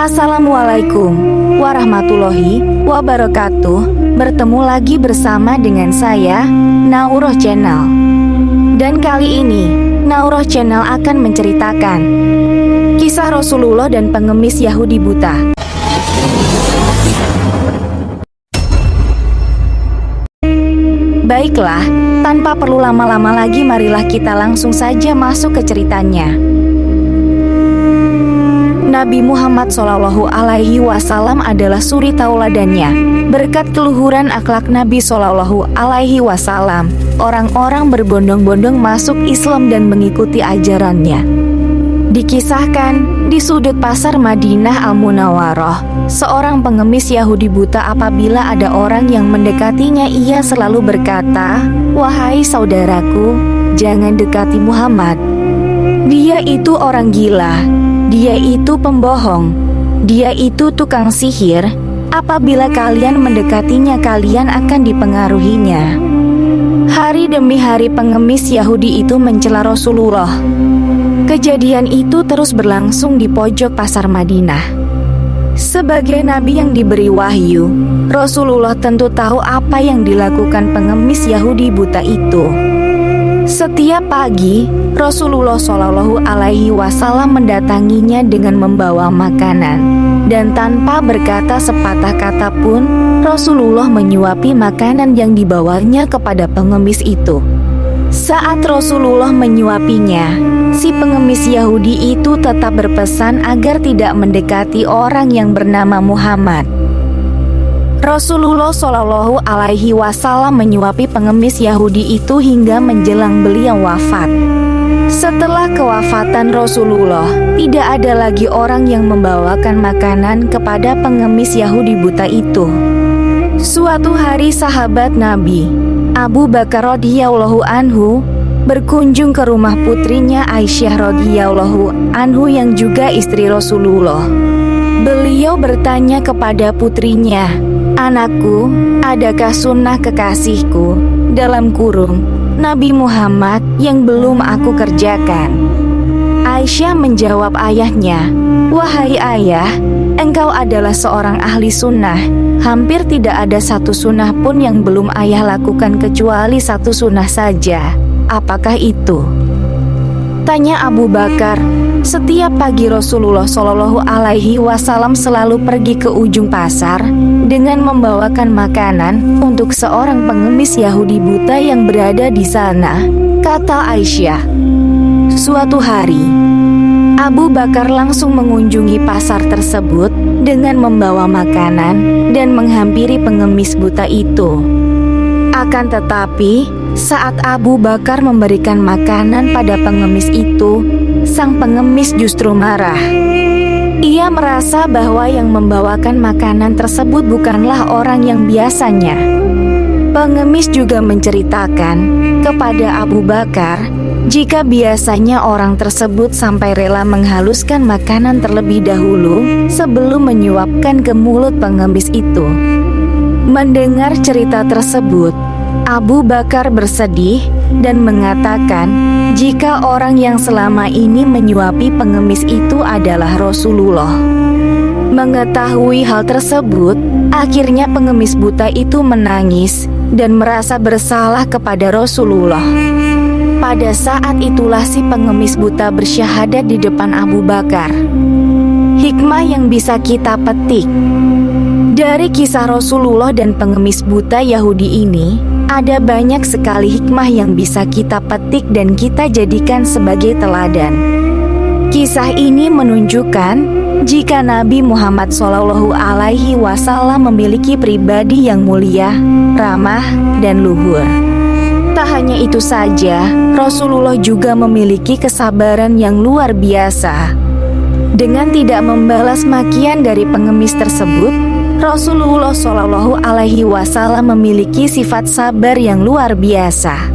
Assalamualaikum warahmatullahi wabarakatuh. Bertemu lagi bersama dengan saya, Nauroh Channel. Dan kali ini, Nauroh Channel akan menceritakan kisah Rasulullah dan pengemis Yahudi buta. Baiklah, tanpa perlu lama-lama lagi, marilah kita langsung saja masuk ke ceritanya. Nabi Muhammad SAW adalah suri tauladannya. Berkat keluhuran akhlak Nabi SAW, orang-orang berbondong-bondong masuk Islam dan mengikuti ajarannya. Dikisahkan, di sudut pasar Madinah Al-Munawwaroh, seorang pengemis Yahudi buta apabila ada orang yang mendekatinya, ia selalu berkata, "Wahai saudaraku, jangan dekati Muhammad. Dia itu orang gila. Dia itu pembohong. Dia itu tukang sihir. Apabila kalian mendekatinya, kalian akan dipengaruhinya." Hari demi hari pengemis Yahudi itu mencela Rasulullah. Kejadian itu terus berlangsung di pojok pasar Madinah. Sebagai nabi yang diberi wahyu, Rasulullah tentu tahu apa yang dilakukan pengemis Yahudi buta itu. Setiap pagi, Rasulullah SAW mendatanginya dengan membawa makanan, dan tanpa berkata sepatah kata pun, Rasulullah menyuapi makanan yang dibawanya kepada pengemis itu. Saat Rasulullah menyuapinya, si pengemis Yahudi itu tetap berpesan agar tidak mendekati orang yang bernama Muhammad. Rasulullah SAW menyuapi pengemis Yahudi itu hingga menjelang beliau wafat. Setelah kewafatan Rasulullah, tidak ada lagi orang yang membawakan makanan kepada pengemis Yahudi buta itu. Suatu hari sahabat Nabi, Abu Bakar radhiyallahu anhu, berkunjung ke rumah putrinya Aisyah radhiyallahu anhu yang juga istri Rasulullah. Beliau bertanya kepada putrinya, "Anakku, adakah sunnah kekasihku dalam kurung Nabi Muhammad yang belum aku kerjakan?" Aisyah menjawab ayahnya, "Wahai ayah, engkau adalah seorang ahli sunnah. Hampir tidak ada satu sunnah pun yang belum ayah lakukan kecuali satu sunnah saja. Apakah itu?" Tanya Abu Bakar. Setiap pagi Rasulullah SAW selalu pergi ke ujung pasar dengan membawakan makanan untuk seorang pengemis Yahudi buta yang berada di sana, kata Aisyah. Suatu hari, Abu Bakar langsung mengunjungi pasar tersebut dengan membawa makanan dan menghampiri pengemis buta itu. Akan tetapi, saat Abu Bakar memberikan makanan pada pengemis itu, sang pengemis justru marah. Ia merasa bahwa yang membawakan makanan tersebut bukanlah orang yang biasanya. Pengemis juga menceritakan kepada Abu Bakar jika biasanya orang tersebut sampai rela menghaluskan makanan terlebih dahulu sebelum menyuapkan ke mulut pengemis itu. Mendengar cerita tersebut, Abu Bakar bersedih dan mengatakan jika orang yang selama ini menyuapi pengemis itu adalah Rasulullah. Mengetahui hal tersebut, akhirnya pengemis buta itu menangis dan merasa bersalah kepada Rasulullah. Pada saat itulah si pengemis buta bersyahadat di depan Abu Bakar. Hikmah yang bisa kita petik dari kisah Rasulullah dan pengemis buta Yahudi ini, ada banyak sekali hikmah yang bisa kita petik dan kita jadikan sebagai teladan. Kisah ini menunjukkan jika Nabi Muhammad SAW memiliki pribadi yang mulia, ramah, dan luhur. Tak hanya itu saja, Rasulullah juga memiliki kesabaran yang luar biasa. Dengan tidak membalas makian dari pengemis tersebut, Rasulullah SAW memiliki sifat sabar yang luar biasa.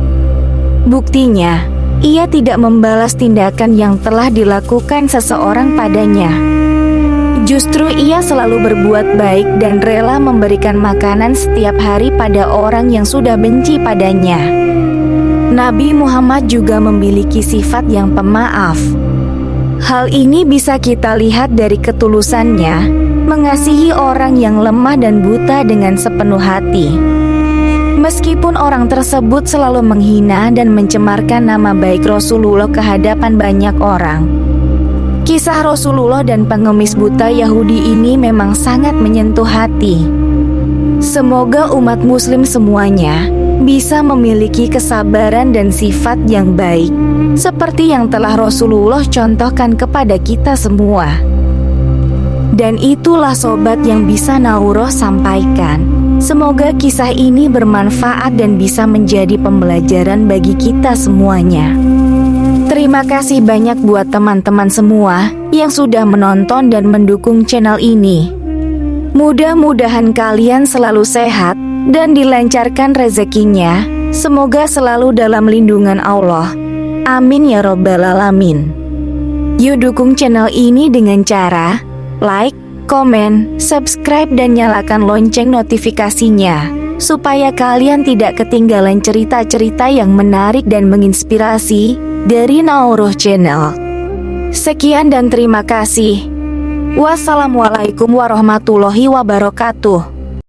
Buktinya, ia tidak membalas tindakan yang telah dilakukan seseorang padanya. Justru ia selalu berbuat baik dan rela memberikan makanan setiap hari pada orang yang sudah benci padanya. Nabi Muhammad juga memiliki sifat yang pemaaf. Hal ini bisa kita lihat dari ketulusannya mengasihi orang yang lemah dan buta dengan sepenuh hati. Meskipun orang tersebut selalu menghina dan mencemarkan nama baik Rasulullah ke hadapan banyak orang. Kisah Rasulullah dan pengemis buta Yahudi ini memang sangat menyentuh hati. Semoga umat muslim semuanya bisa memiliki kesabaran dan sifat yang baik, seperti yang telah Rasulullah contohkan kepada kita semua. Dan itulah sobat yang bisa Nauroh sampaikan. Semoga kisah ini bermanfaat dan bisa menjadi pembelajaran bagi kita semuanya. Terima kasih banyak buat teman-teman semua yang sudah menonton dan mendukung channel ini. Mudah-mudahan kalian selalu sehat dan dilancarkan rezekinya. Semoga selalu dalam lindungan Allah. Amin ya robbal alamin. Yuk dukung channel ini dengan cara like, komen, subscribe dan nyalakan lonceng notifikasinya, supaya kalian tidak ketinggalan cerita-cerita yang menarik dan menginspirasi dari Nauroh Channel. Sekian dan terima kasih. Wassalamualaikum warahmatullahi wabarakatuh.